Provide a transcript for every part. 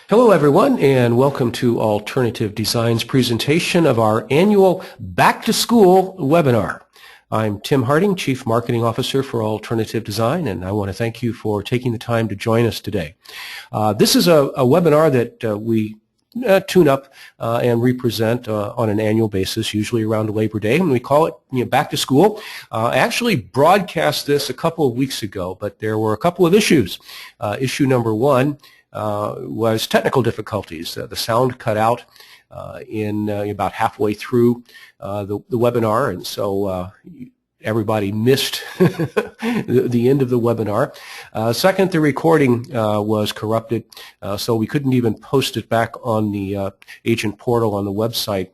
Hello everyone, and welcome to Alternative Design's presentation of our annual Back to School webinar. I'm Tim Harding, Chief Marketing Officer for Alternative Design, and I want to thank you for taking the time to join us today. This is a webinar that we tune up and represent on an annual basis, usually around Labor Day, and we call it Back to School. I actually broadcast this a couple of weeks ago, but there were a couple of issues. Issue number one was technical difficulties. The sound cut out in about halfway through the webinar, and so everybody missed the end of the webinar. Second, the recording was corrupted, so we couldn't even post it back on the agent portal on the website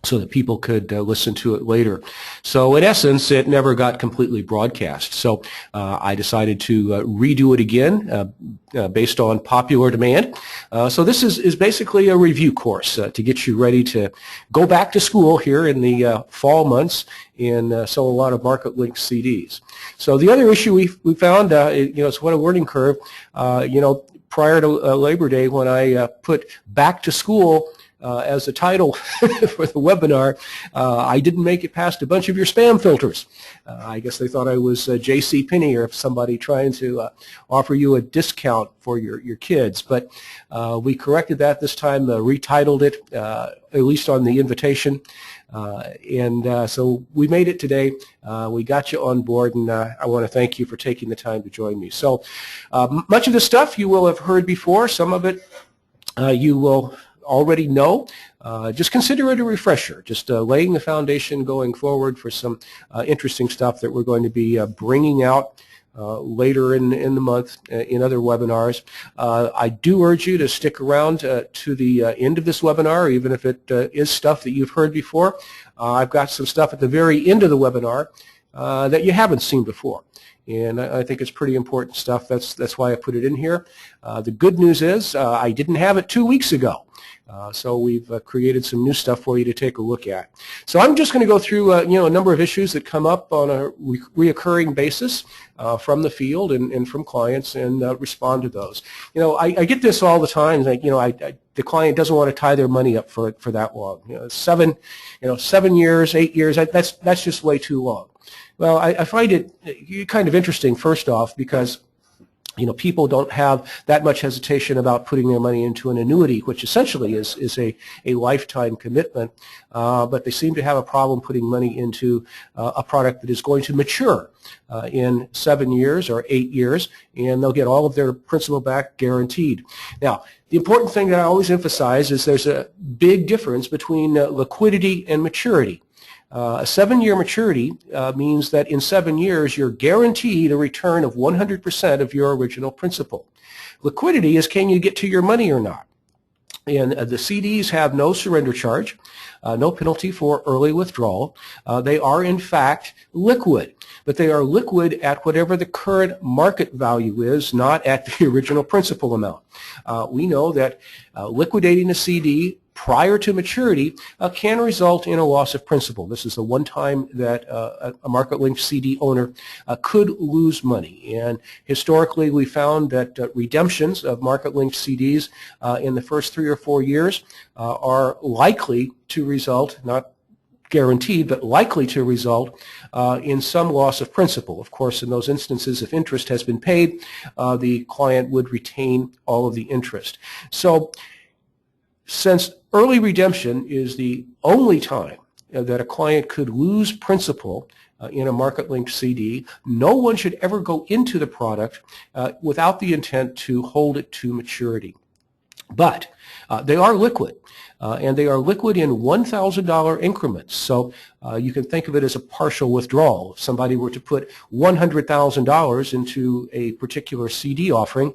so that people could listen to it later. So in essence, it never got completely broadcast. So I decided to redo it again based on popular demand. So this is basically a review course to get you ready to go back to school here in the fall months and sell a lot of MarketLink CDs. So the other issue we found, it's what a learning curve. Prior to Labor Day, when I put back to school as a title for the webinar, I didn't make it past a bunch of your spam filters. I guess they thought I was J.C. Penney or somebody trying to offer you a discount for your kids. But we corrected that this time, retitled it, at least on the invitation. So we made it today. We got you on board, and I want to thank you for taking the time to join me. So much of this stuff you will have heard before. Some of it you will already know. Just consider it a refresher, just laying the foundation going forward for some interesting stuff that we're going to be bringing out later in the month in other webinars. I do urge you to stick around to the end of this webinar, even if it is stuff that you've heard before. I've got some stuff at the very end of the webinar that you haven't seen before. And I think it's pretty important stuff. That's why I put it in here. The good news is I didn't have it 2 weeks ago. So we've created some new stuff for you to take a look at. So I'm just going to go through a number of issues that come up on a reoccurring basis from the field and from clients, and respond to those. I get this all the time. Like, the client doesn't want to tie their money up for that long. 7 years, 8 years. That's just way too long. Well, I find it kind of interesting, first off, because people don't have that much hesitation about putting their money into an annuity, which essentially is a lifetime commitment, but they seem to have a problem putting money into a product that is going to mature in 7 years or 8 years, and they'll get all of their principal back guaranteed. Now, the important thing that I always emphasize is there's a big difference between liquidity and maturity. A 7-year maturity means that in 7 years you're guaranteed a return of 100% of your original principal. Liquidity is, can you get to your money or not? And the CDs have no surrender charge, no penalty for early withdrawal. They are, in fact, liquid, but they are liquid at whatever the current market value is, not at the original principal amount. We know that liquidating a CD prior to maturity can result in a loss of principal. This is the one time that a MarketLink CD owner could lose money. And historically, we found that redemptions of MarketLink CDs in the first 3 or 4 years are likely to result, not guaranteed, but likely to result in some loss of principal. Of course, in those instances, if interest has been paid, the client would retain all of the interest. So, since early redemption is the only time that a client could lose principal in a MarketLink CD, no one should ever go into the product without the intent to hold it to maturity. But they are liquid, and they are liquid in $1,000 increments. So you can think of it as a partial withdrawal. If somebody were to put $100,000 into a particular CD offering,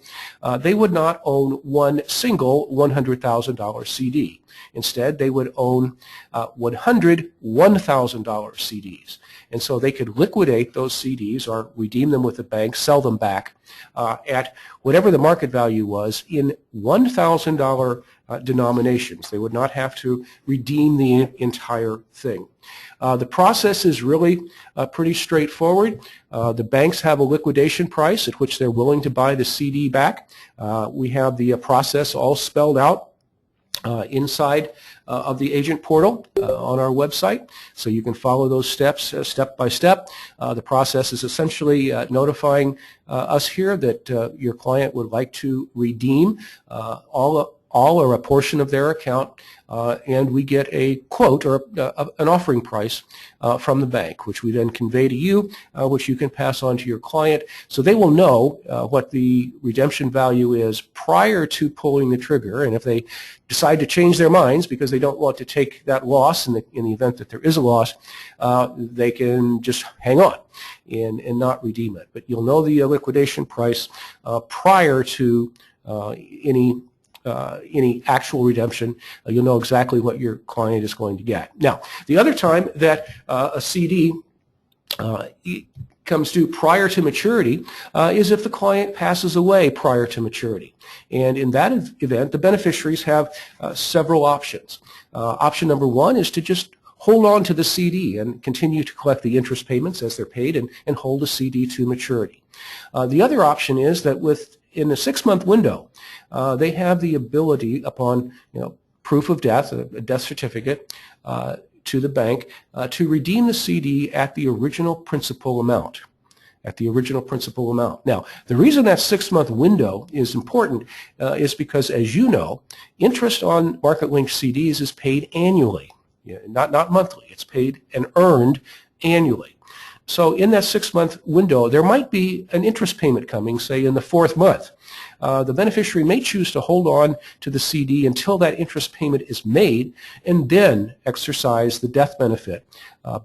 they would not own one single $100,000 CD. Instead, they would own 100 $1,000 CDs. And so they could liquidate those CDs or redeem them with the bank, sell them back at whatever the market value was in $1,000 denominations. They would not have to redeem the entire thing. The process is really pretty straightforward. The banks have a liquidation price at which they're willing to buy the CD back. We have the process all spelled out inside of the agent portal on our website, so you can follow those steps step by step. The process is essentially notifying us here that your client would like to redeem all or a portion of their account, and we get a quote or an offering price from the bank, which we then convey to you, which you can pass on to your client, so they will know what the redemption value is prior to pulling the trigger. And if they decide to change their minds because they don't want to take that loss in the event that there is a loss, they can just hang on and not redeem it. But you'll know the liquidation price prior to any actual redemption. You'll know exactly what your client is going to get. Now, the other time that a CD comes due prior to maturity is if the client passes away prior to maturity. And in that event, the beneficiaries have several options. Option number one is to just hold on to the CD and continue to collect the interest payments as they're paid and hold the CD to maturity. The other option is that in the 6-month window, they have the ability upon proof of death, a death certificate, to the bank to redeem the CD at the original principal amount. Now, the reason that 6-month window is important is because, as you know, interest on market-linked CDs is paid annually, not monthly. It's paid and earned annually. So in that 6-month window, there might be an interest payment coming, say, in the 4th month. The beneficiary may choose to hold on to the CD until that interest payment is made and then exercise the death benefit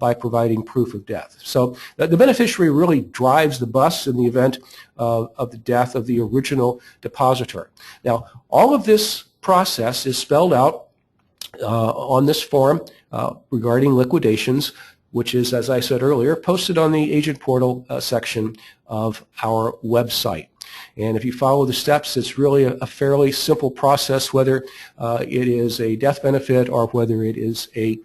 by providing proof of death. So the beneficiary really drives the bus in the event of the death of the original depositor. Now, all of this process is spelled out on this form regarding liquidations, which is, as I said earlier, posted on the agent portal section of our website. And if you follow the steps, it's really a fairly simple process, whether it is a death benefit or whether it is a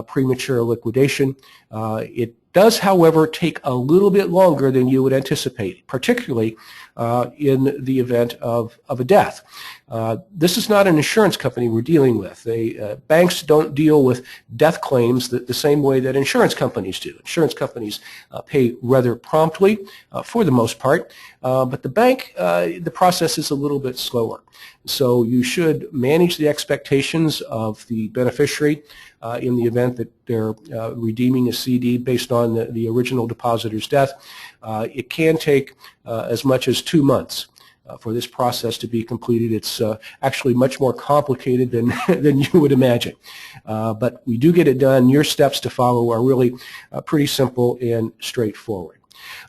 premature liquidation. It does, however, take a little bit longer than you would anticipate, particularly in the event of a death. This is not an insurance company we're dealing with. Banks don't deal with death claims the same way that insurance companies do. Insurance companies pay rather promptly for the most part, but the bank, the process is a little bit slower. So you should manage the expectations of the beneficiary in the event that they're redeeming a CD based on the original depositor's death. It can take as much as 2 months for this process to be completed. It's actually much more complicated than you would imagine. But we do get it done. Your steps to follow are really pretty simple and straightforward.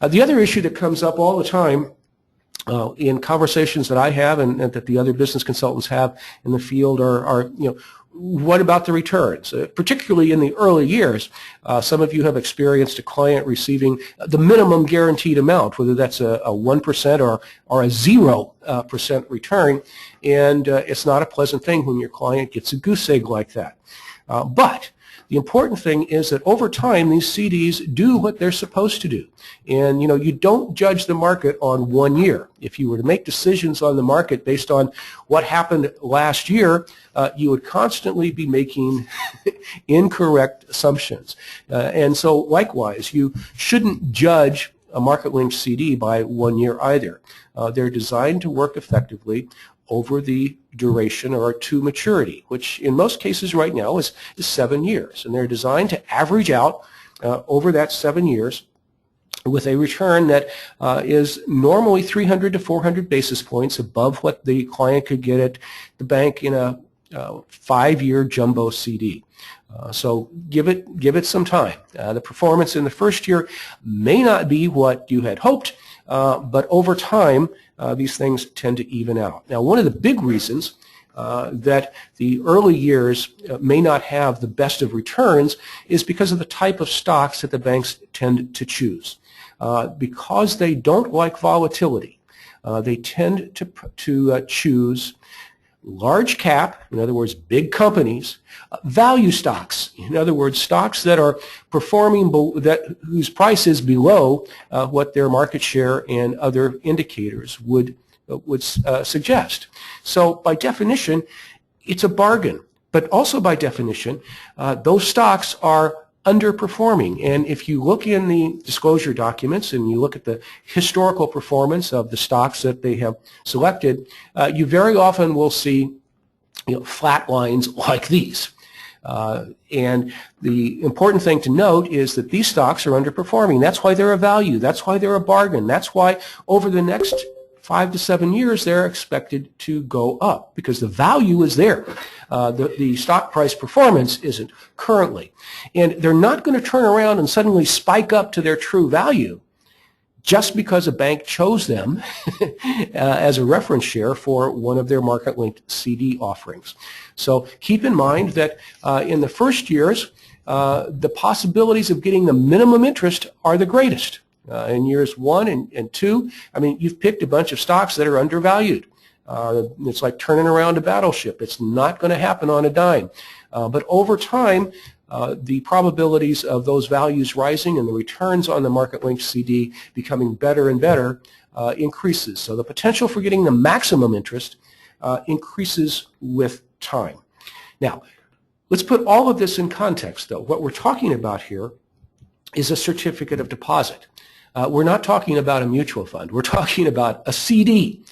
The other issue that comes up all the time in conversations that I have and that the other business consultants have in the field are what about the returns? Particularly in the early years, some of you have experienced a client receiving the minimum guaranteed amount, whether that's a 1% or a 0% return, and it's not a pleasant thing when your client gets a goose egg like that. But the important thing is that over time, these CDs do what they're supposed to do. And, you don't judge the market on 1 year. If you were to make decisions on the market based on what happened last year, you would constantly be making incorrect assumptions. And so, likewise, you shouldn't judge a market-linked CD by 1 year either. They're designed to work effectively over the duration or to maturity, which in most cases right now is 7 years. And they're designed to average out over that 7 years with a return that is normally 300 to 400 basis points above what the client could get at the bank in a 5-year jumbo CD. So give it some time. The performance in the first year may not be what you had hoped, but over time, these things tend to even out. Now, one of the big reasons that the early years may not have the best of returns is because of the type of stocks that the banks tend to choose. Because they don't like volatility, they tend to choose large cap, in other words, big companies, value stocks, in other words, stocks that are performing, whose price is below what their market share and other indicators would suggest. So by definition, it's a bargain. But also by definition, those stocks are underperforming. And if you look in the disclosure documents and you look at the historical performance of the stocks that they have selected, you very often will see flat lines like these. And the important thing to note is that these stocks are underperforming. That's why they're a value. That's why they're a bargain. That's why over the next 5 to 7 years, they're expected to go up because the value is there. The stock price performance isn't currently. And they're not going to turn around and suddenly spike up to their true value just because a bank chose them as a reference share for one of their market-linked CD offerings. So keep in mind that in the first years, the possibilities of getting the minimum interest are the greatest. In years 1 and 2, I mean, you've picked a bunch of stocks that are undervalued. It's like turning around a battleship. It's not going to happen on a dime. But over time, the probabilities of those values rising and the returns on the market-linked CD becoming better and better increases. So the potential for getting the maximum interest increases with time. Now, let's put all of this in context, though. What we're talking about here is a certificate of deposit. We're not talking about a mutual fund. We're talking about a CD.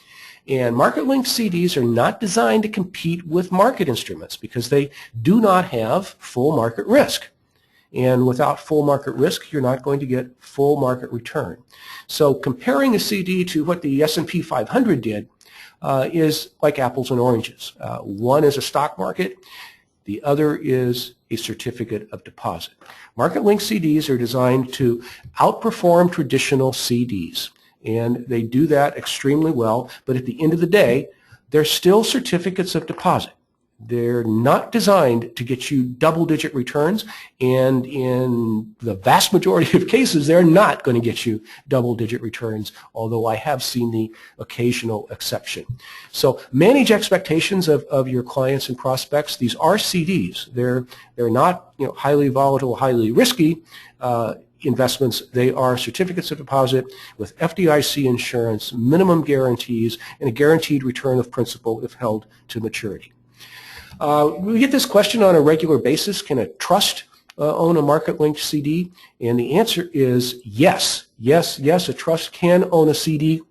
And market-linked CDs are not designed to compete with market instruments because they do not have full market risk. And without full market risk, you're not going to get full market return. So comparing a CD to what the S&P 500 did is like apples and oranges. One is a stock market. The other is a certificate of deposit. Market-linked CDs are designed to outperform traditional CDs, and they do that extremely well, but at the end of the day, they're still certificates of deposit. They're not designed to get you double-digit returns, and in the vast majority of cases, they're not going to get you double-digit returns, although I have seen the occasional exception. So manage expectations of your clients and prospects. These are CDs. They're not highly volatile, highly risky investments. They are certificates of deposit with FDIC insurance, minimum guarantees, and a guaranteed return of principal if held to maturity. We get this question on a regular basis: can a trust own a market-linked CD? And the answer is yes. Yes, a trust can own a CD.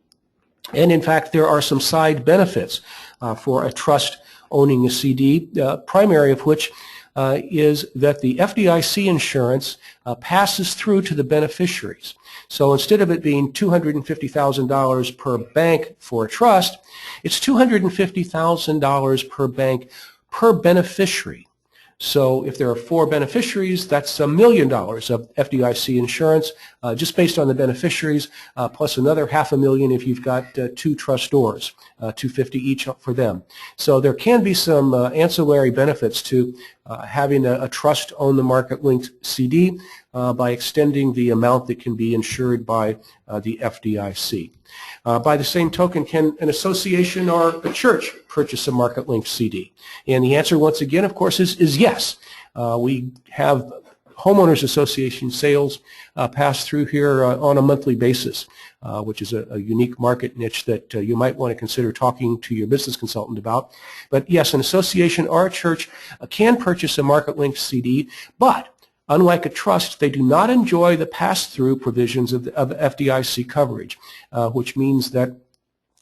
And in fact, there are some side benefits for a trust owning a CD, primary of which is that the FDIC insurance passes through to the beneficiaries. So instead of it being $250,000 per bank for a trust, it's $250,000 per bank per beneficiary. So if there are 4 beneficiaries, that's $1 million of FDIC insurance just based on the beneficiaries, plus another $500,000 if you've got 2 trustors, $250,000 each for them. So there can be some ancillary benefits to having a trust own the market-linked CD by extending the amount that can be insured by the FDIC. By the same token, can an association or a church purchase a market-linked CD? And the answer, once again, of course, is yes. We have homeowners association sales pass through here on a monthly basis, which is a unique market niche that you might want to consider talking to your business consultant about. But yes, an association or a church can purchase a market-linked CD, but unlike a trust, they do not enjoy the pass-through provisions of FDIC coverage, which means that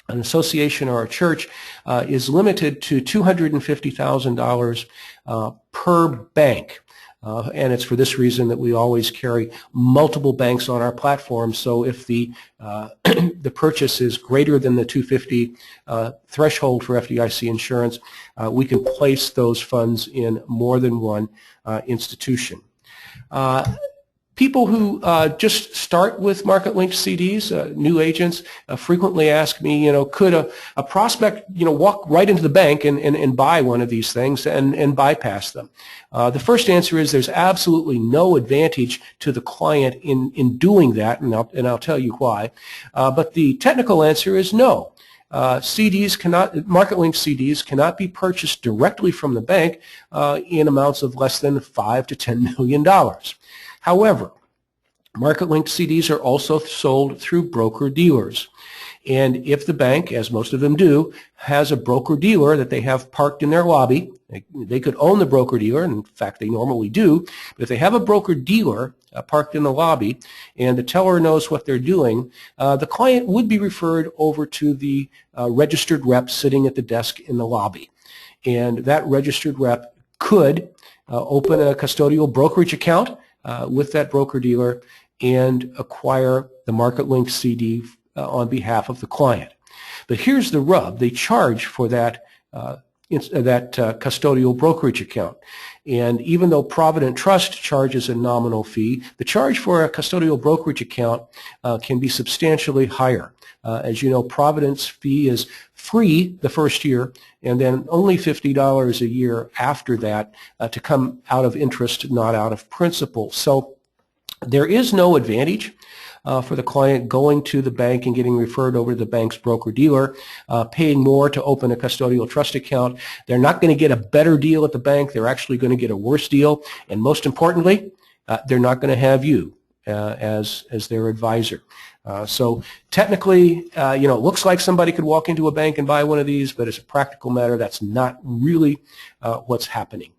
an association or a church is limited to $250,000 per bank. And it's for this reason that we always carry multiple banks on our platform. So if the the purchase is greater than the $250,000 threshold for FDIC insurance, we can place those funds in more than one institution. People who just start with market-linked CDs, new agents, frequently ask me, could a prospect, walk right into the bank and buy one of these things and bypass them? The first answer is there's absolutely no advantage to the client in doing that, and I'll tell you why. But the technical answer is no. market-linked CDs cannot be purchased directly from the bank in amounts of less than $5 to $10 million. However, market-linked CDs are also sold through broker-dealers. And if the bank, as most of them do, has a broker-dealer that they have parked in their lobby, they could own the broker-dealer, in fact they normally do, but if they have a broker-dealer parked in the lobby and the teller knows what they're doing, the client would be referred over to the registered rep sitting at the desk in the lobby. And that registered rep could open a custodial brokerage account with that broker-dealer and acquire the market-linked CD on behalf of the client. But here's the rub. They charge for that custodial brokerage account. And even though Provident Trust charges a nominal fee, the charge for a custodial brokerage account can be substantially higher. As you know, Provident's fee is free the first year and then only $50 a year after that to come out of interest, not out of principal. So there is no advantage for the client going to the bank and getting referred over to the bank's broker-dealer, paying more to open a custodial trust account. They're not going to get a better deal at the bank. They're actually going to get a worse deal. And most importantly, they're not going to have you as their advisor. So technically, it looks like somebody could walk into a bank and buy one of these, but as a practical matter, that's not really what's happening.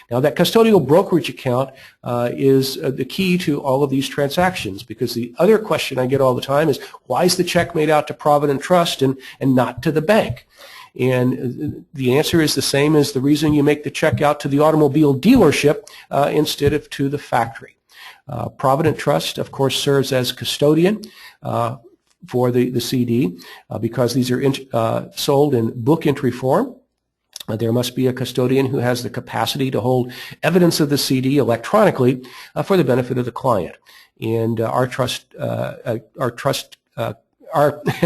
Now, that custodial brokerage account is the key to all of these transactions, because the other question I get all the time is, why is the check made out to Provident Trust and not to the bank? And the answer is the same as the reason you make the check out to the automobile dealership instead of to the factory. Provident Trust, of course, serves as custodian for the CD because these are sold in book entry form. There must be a custodian who has the capacity to hold evidence of the CD electronically for the benefit of the client. And our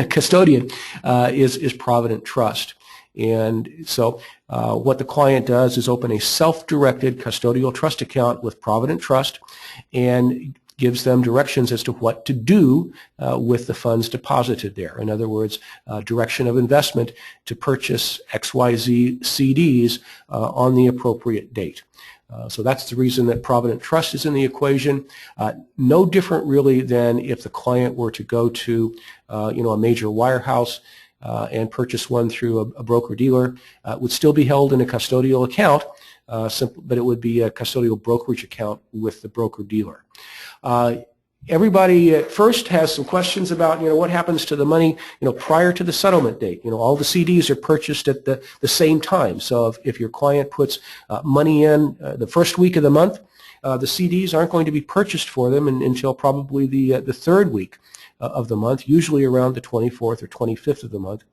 custodian is Provident Trust. And so what the client does is open a self-directed custodial trust account with Provident Trust and gives them directions as to what to do with the funds deposited there. In other words, direction of investment to purchase XYZ CDs on the appropriate date. So that's the reason that Provident Trust is in the equation. No different really than if the client were to go to a major wirehouse and purchase one through a broker-dealer. It would still be held in a custodial account, but it would be a custodial brokerage account with the broker-dealer. Everybody at first has some questions about, what happens to the money, prior to the settlement date. All the CDs are purchased at the same time. So if your client puts money in the first week of the month, the CDs aren't going to be purchased for them until probably the third week of the month, usually around the 24th or 25th of the month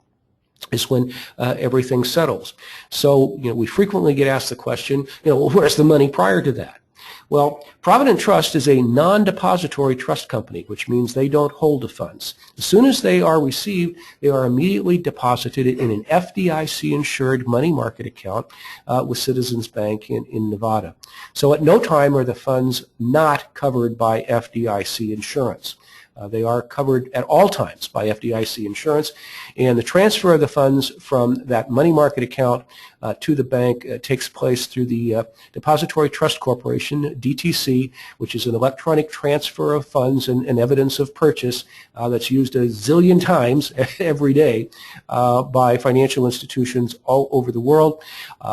is when everything settles. So, we frequently get asked the question, where's the money prior to that? Well, Provident Trust is a non-depository trust company, which means they don't hold the funds. As soon as they are received, they are immediately deposited in an FDIC-insured money market account with Citizens Bank in Nevada. So at no time are the funds not covered by FDIC insurance. They are covered at all times by FDIC insurance, and the transfer of the funds from that money market account to the bank takes place through the Depository Trust Corporation, DTC, which is an electronic transfer of funds and evidence of purchase that's used a zillion times every day by financial institutions all over the world.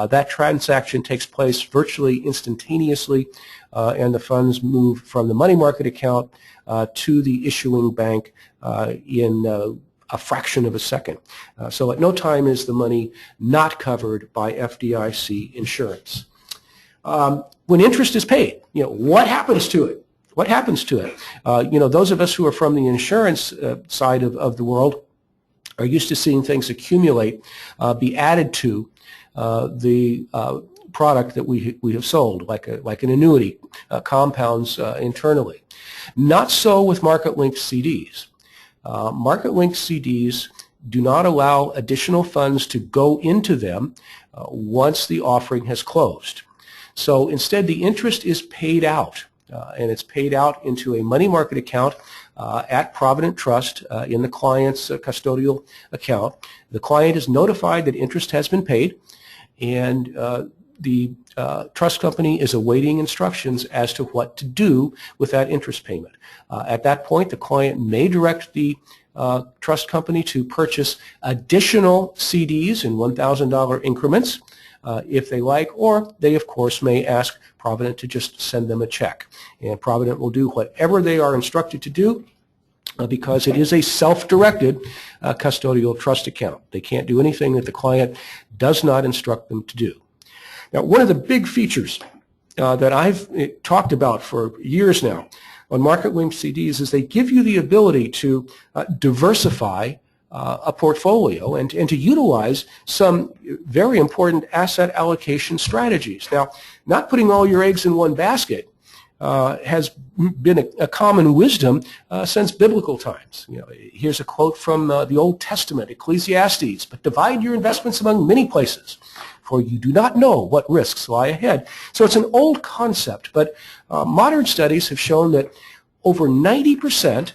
That transaction takes place virtually instantaneously, and the funds move from the money market account to the issuing bank in a fraction of a second. So at no time is the money not covered by FDIC insurance. When interest is paid, what happens to it? What happens to it? Those of us who are from the insurance side of the world are used to seeing things accumulate, be added to the product that we have sold, like an annuity, compounds internally. Not so with market-linked CDs. Market-linked CDs do not allow additional funds to go into them once the offering has closed. So instead, the interest is paid out, and it's paid out into a money market account at Provident Trust in the client's custodial account. The client is notified that interest has been paid, and the trust company is awaiting instructions as to what to do with that interest payment. At that point, the client may direct the trust company to purchase additional CDs in $1,000 increments if they like, or they of course may ask Provident to just send them a check. And Provident will do whatever they are instructed to do because it is a self-directed custodial trust account. They can't do anything that the client does not instruct them to do. Now, one of the big features that I've talked about for years now on market-linked CDs is they give you the ability to diversify a portfolio and to utilize some very important asset allocation strategies. Now, not putting all your eggs in one basket has been a common wisdom since biblical times. You know, here's a quote from the Old Testament, Ecclesiastes, "But divide your investments among many places, for you do not know what risks lie ahead." So it's an old concept, but modern studies have shown that over 90%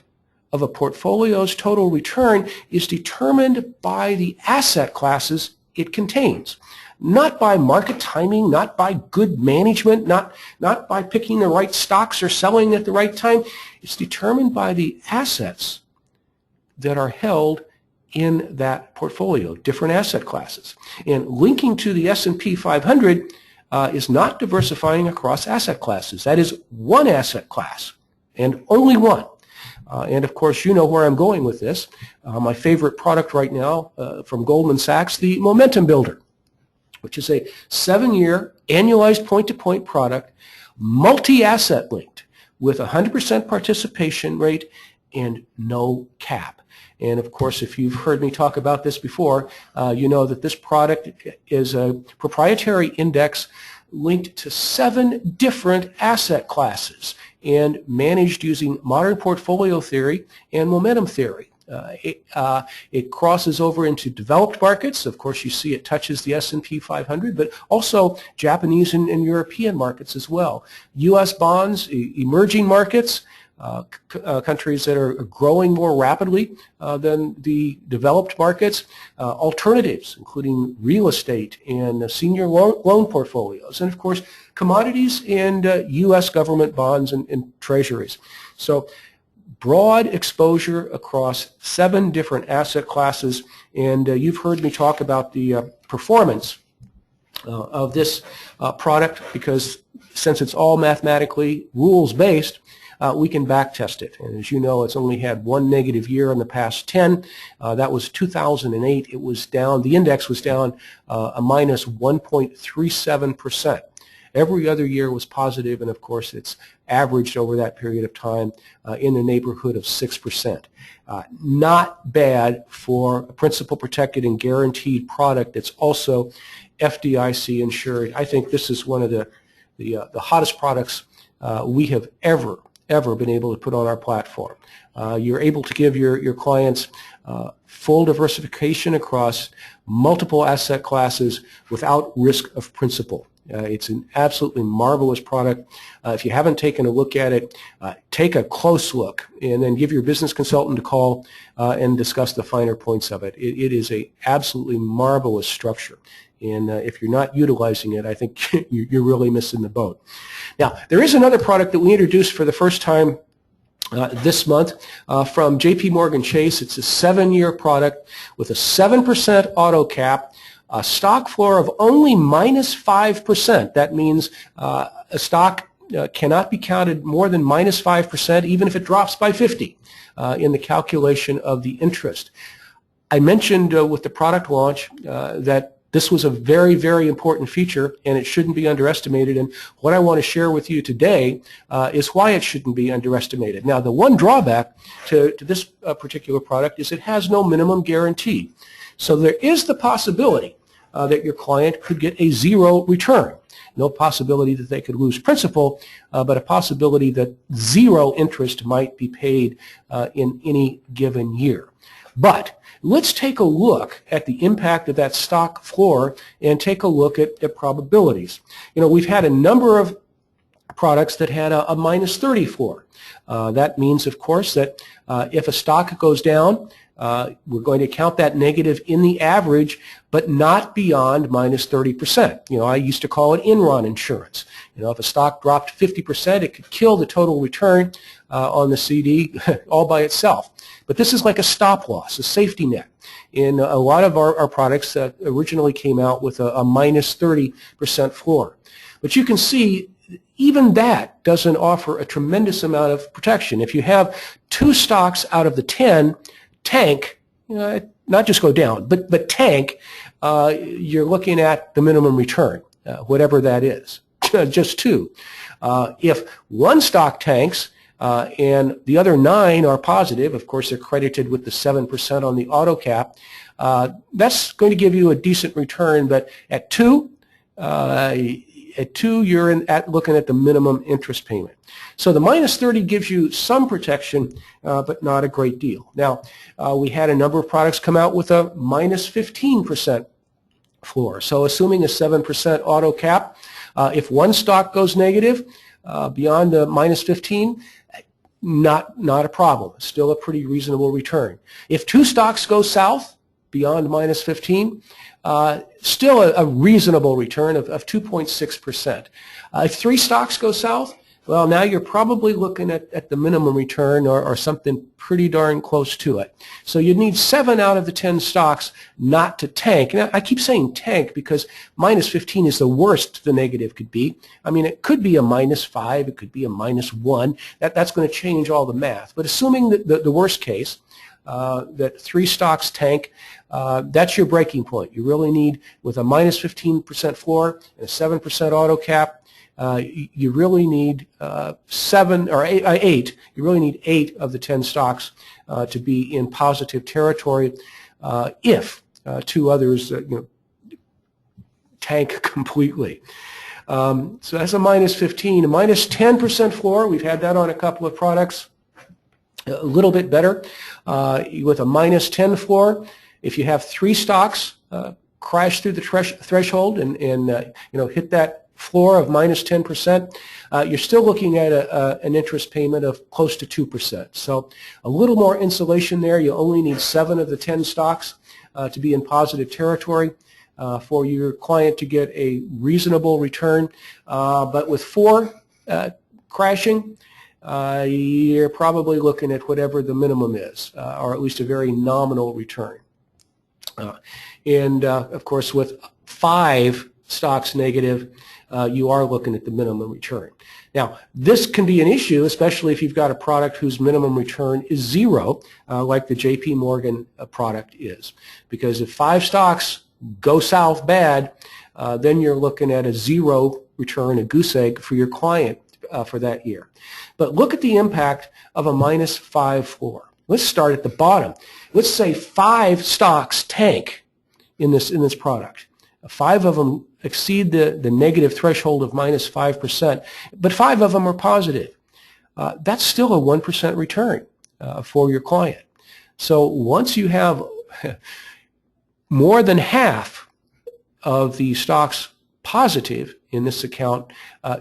of a portfolio's total return is determined by the asset classes it contains. Not by market timing, not by good management, not by picking the right stocks or selling at the right time. It's determined by the assets that are held in that portfolio, different asset classes. And linking to the S&P 500 is not diversifying across asset classes. That is one asset class and only one. And of course, you know where I'm going with this. My favorite product right now from Goldman Sachs, the Momentum Builder, which is a 7-year annualized point-to-point product, multi-asset linked with 100% participation rate and no cap. And of course, if you've heard me talk about this before, you know that this product is a proprietary index linked to 7 different asset classes and managed using modern portfolio theory and momentum theory. It crosses over into developed markets. Of course, you see it touches the S&P 500, but also Japanese and European markets as well. U.S. bonds, emerging markets, countries that are growing more rapidly than the developed markets, alternatives, including real estate and senior loan portfolios, and of course, commodities and U.S. government bonds and treasuries. So broad exposure across 7 different asset classes, and you've heard me talk about the performance of this product because since it's all mathematically rules-based, we can back test it. And as you know, it's only had one negative year in the past 10. That was 2008. It was down, the index was down a minus 1.37%. Every other year was positive, and of course it's averaged over that period of time in the neighborhood of 6%. Not bad for a principal protected and guaranteed product that's also FDIC insured. I think this is one of the hottest products we have ever been able to put on our platform. You're able to give your clients full diversification across multiple asset classes without risk of principal. It's an absolutely marvelous product. If you haven't taken a look at it, take a close look and then give your business consultant a call and discuss the finer points of it. It is a absolutely marvelous structure. And if you're not utilizing it, I think you're really missing the boat. Now, there is another product that we introduced for the first time this month from JP Morgan Chase. It's a 7-year product with a 7% auto cap, a stock floor of only minus 5%. That means a stock cannot be counted more than minus 5%, even if it drops by 50 in the calculation of the interest. I mentioned with the product launch that this was a very, very important feature, and it shouldn't be underestimated. And what I want to share with you today is why it shouldn't be underestimated. Now, the one drawback to this particular product is it has no minimum guarantee. So there is the possibility that your client could get a 0 return. No possibility that they could lose principal, but a possibility that 0 interest might be paid in any given year. But let's take a look at the impact of that stock floor and take a look at probabilities. You know, we've had a number of products that had a minus 30 floor. That means, of course, that if a stock goes down, we're going to count that negative in the average, but not beyond minus 30%. You know, I used to call it Enron insurance. You know, if a stock dropped 50%, it could kill the total return on the CD all by itself. But this is like a stop loss, a safety net. And a lot of our products originally came out with a minus 30% floor. But you can see even that doesn't offer a tremendous amount of protection. If you have 2 stocks out of the 10 tank, you know, not just go down, but tank, you're looking at the minimum return, whatever that is, just 2. If 1 stock tanks and the other 9 are positive, of course they're credited with the 7% on the auto cap, that's going to give you a decent return, but at 2, you're looking at the minimum interest payment. So the minus 30 gives you some protection, but not a great deal. Now, we had a number of products come out with a minus 15% floor. So assuming a 7% auto cap, if 1 stock goes negative beyond the minus 15, not a problem. Still a pretty reasonable return. If 2 stocks go south beyond minus 15, still a reasonable return of 2.6%. If 3 stocks go south, well, now you're probably looking at the minimum return or something pretty darn close to it. So you need 7 out of the 10 stocks not to tank. Now, I keep saying tank because minus 15 is the worst the negative could be. I mean, it could be a minus 5, it could be a minus 1. That's going to change all the math. But assuming that the worst case, that 3 stocks tank, that's your breaking point. You really need, with a minus 15% floor and a 7% auto cap, you really need 7 or 8. You really need 8 of the 10 stocks to be in positive territory. If 2 others, tank completely. So that's a minus 15. A minus 10% floor. We've had that on a couple of products. A little bit better with a minus 10 floor. If you have 3 stocks crash through the threshold and hit that floor of minus 10%, you're still looking at an interest payment of close to 2%. So a little more insulation there. You only need 7 of the 10 stocks to be in positive territory for your client to get a reasonable return. But with 4 crashing, you're probably looking at whatever the minimum is, or at least a very nominal return. Of course, with 5 stocks negative, you are looking at the minimum return. Now, this can be an issue, especially if you've got a product whose minimum return is 0, like the JP Morgan product is. Because if 5 stocks go south bad, then you're looking at a 0 return, a goose egg for your client for that year. But look at the impact of a minus 5 floor. Let's start at the bottom. Let's say 5 stocks tank in this product. 5 of them exceed the negative threshold of minus 5%, but 5 of them are positive. That's still a 1% return for your client. So once you have more than half of the stocks positive in this account,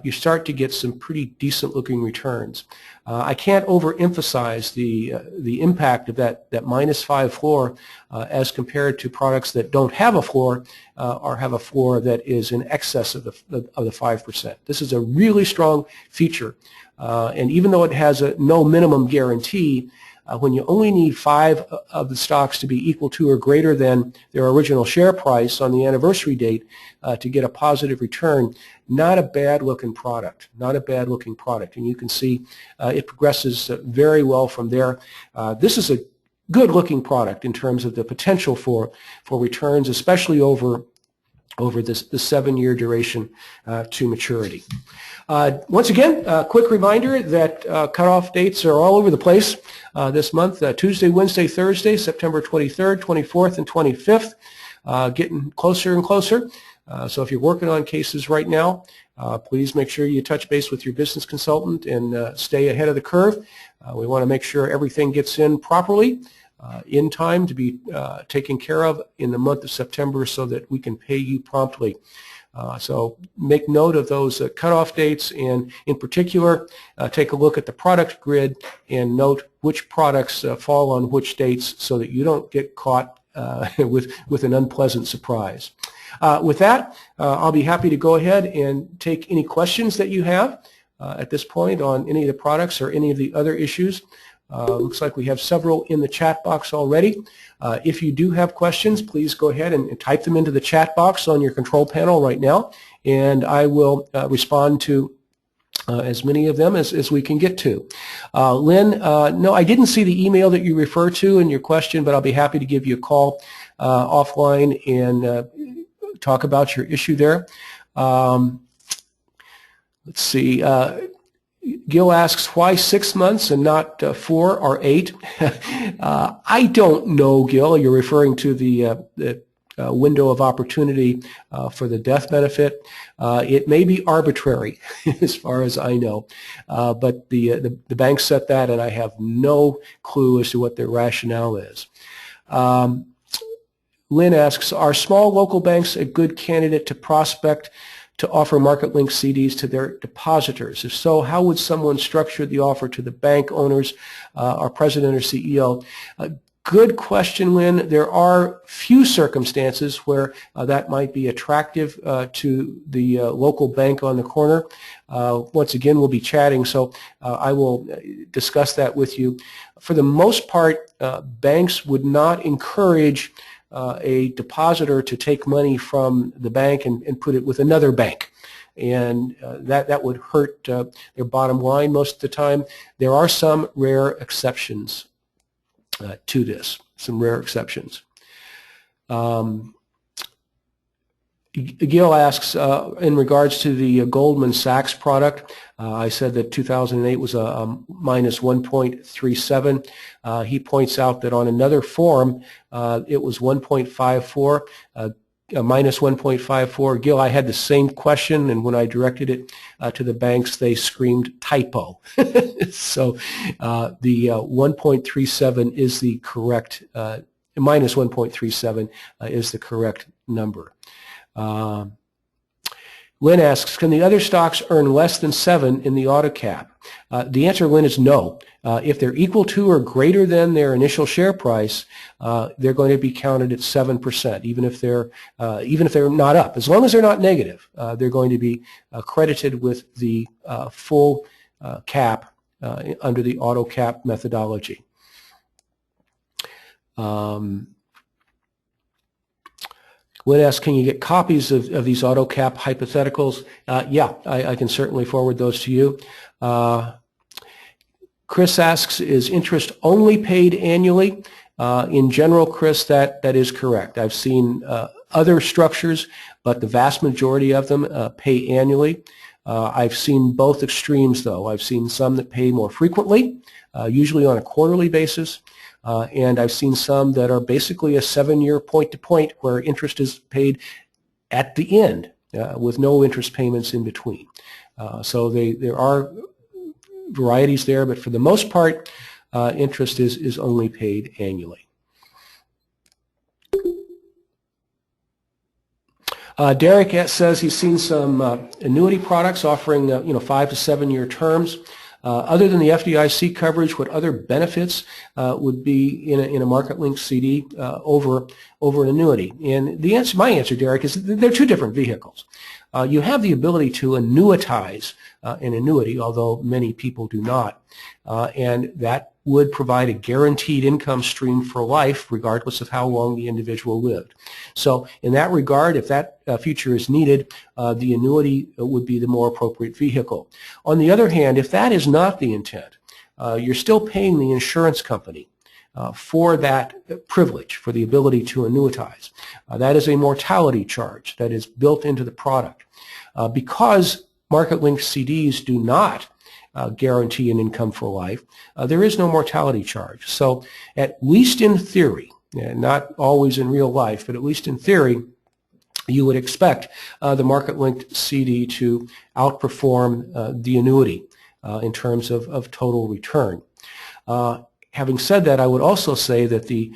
you start to get some pretty decent looking returns. I can't overemphasize the impact of that minus 5 floor as compared to products that don't have a floor or have a floor that is in excess of the 5%. This is a really strong feature, and even though it has no minimum guarantee, when you only need 5 of the stocks to be equal to or greater than their original share price on the anniversary date to get a positive return, not a bad looking product, not a bad looking product. And you can see it progresses very well from there. This is a good looking product in terms of the potential for returns, especially over this 7-year duration to maturity. Once again, a quick reminder that cutoff dates are all over the place this month, Tuesday, Wednesday, Thursday, September 23rd, 24th, and 25th, getting closer and closer. So if you're working on cases right now, please make sure you touch base with your business consultant and stay ahead of the curve. We want to make sure everything gets in properly, in time to be taken care of in the month of September so that we can pay you promptly. So make note of those cutoff dates, and in particular, take a look at the product grid and note which products fall on which dates so that you don't get caught with an unpleasant surprise. With that, I'll be happy to go ahead and take any questions that you have at this point on any of the products or any of the other issues. Looks like we have several in the chat box already. If you do have questions, please go ahead and type them into the chat box on your control panel right now, and I will respond to as many of them as we can get to. Lynn, no, I didn't see the email that you refer to in your question, but I'll be happy to give you a call offline and talk about your issue there. Let's see. Gil asks, why 6 months and not 4 or 8? I don't know, Gil. You're referring to the window of opportunity for the death benefit. It may be arbitrary, as far as I know, but the bank set that, and I have no clue as to what their rationale is. Lynn asks, are small local banks a good candidate to prospect to offer market-linked CDs to their depositors? If so, how would someone structure the offer to the bank owners, or president or CEO? Good question, Lynn. There are few circumstances where that might be attractive to the local bank on the corner. Once again, we'll be chatting, so I will discuss that with you. For the most part, banks would not encourage a depositor to take money from the bank and put it with another bank, and that would hurt their bottom line most of the time. There are some rare exceptions to this, some rare exceptions. Gil asks, in regards to the Goldman Sachs product, I said that 2008 was a minus 1.37. He points out that on another forum, it was 1.54, minus 1.54. Gil, I had the same question, and when I directed it to the banks, they screamed typo. So the 1.37 is the correct, minus 1.37 is the correct number. Lynn asks, can the other stocks earn less than 7 in the auto cap? The answer, Lynn, is no. If they're equal to or greater than their initial share price, they're going to be counted at 7%, even if they're not up. As long as they're not negative, they're going to be credited with the full cap under the auto cap methodology. Lynn asks, can you get copies of these auto cap hypotheticals? Yeah, I can certainly forward those to you. Chris asks, is interest only paid annually? In general, Chris, that is correct. I've seen other structures, but the vast majority of them pay annually. I've seen both extremes, though. I've seen some that pay more frequently, usually on a quarterly basis. And I've seen some that are basically a 7-year point-to-point where interest is paid at the end with no interest payments in between. So there are varieties there, but for the most part, interest is only paid annually. Derek says he's seen some annuity products offering 5 to 7 year terms. Other than the FDIC coverage, what other benefits would be in a market-linked CD over an annuity? And my answer, Derek, is they're two different vehicles. You have the ability to annuitize an annuity, although many people do not, and that would provide a guaranteed income stream for life regardless of how long the individual lived. So in that regard, if that feature is needed, the annuity would be the more appropriate vehicle. On the other hand, if that is not the intent, you're still paying the insurance company for that privilege, for the ability to annuitize. That is a mortality charge that is built into the product. Because market-linked CDs do not guarantee an income for life, there is no mortality charge. So at least in theory, not always in real life, but at least in theory, you would expect the market-linked CD to outperform the annuity in terms of total return. Having said that, I would also say that the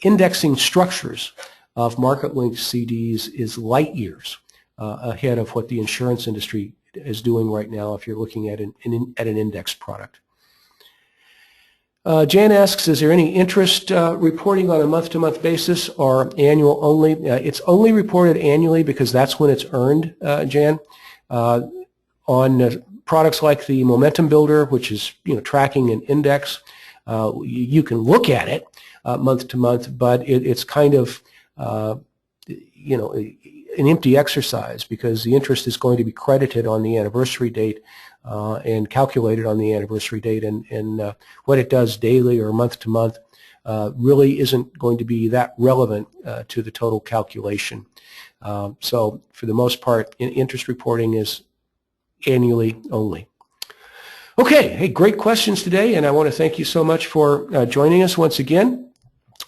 indexing structures of market-linked CDs is light years ahead of what the insurance industry is doing right now if you're looking at an indexed product. Jan asks, is there any interest reporting on a month-to-month basis or annual only? It's only reported annually because that's when it's earned, Jan. On products like the Momentum Builder, which is tracking an index, you can look at it month to month, but it's kind of an empty exercise because the interest is going to be credited on the anniversary date and calculated on the anniversary date, and what it does daily or month to month really isn't going to be that relevant to the total calculation. So for the most part, interest reporting is annually only. Okay, hey, great questions today, and I want to thank you so much for joining us once again.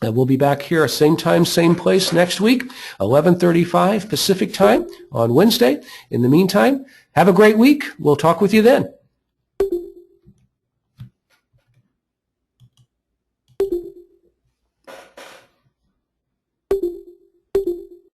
We'll be back here same time, same place next week, 11:35 Pacific time on Wednesday. In the meantime, have a great week. We'll talk with you then.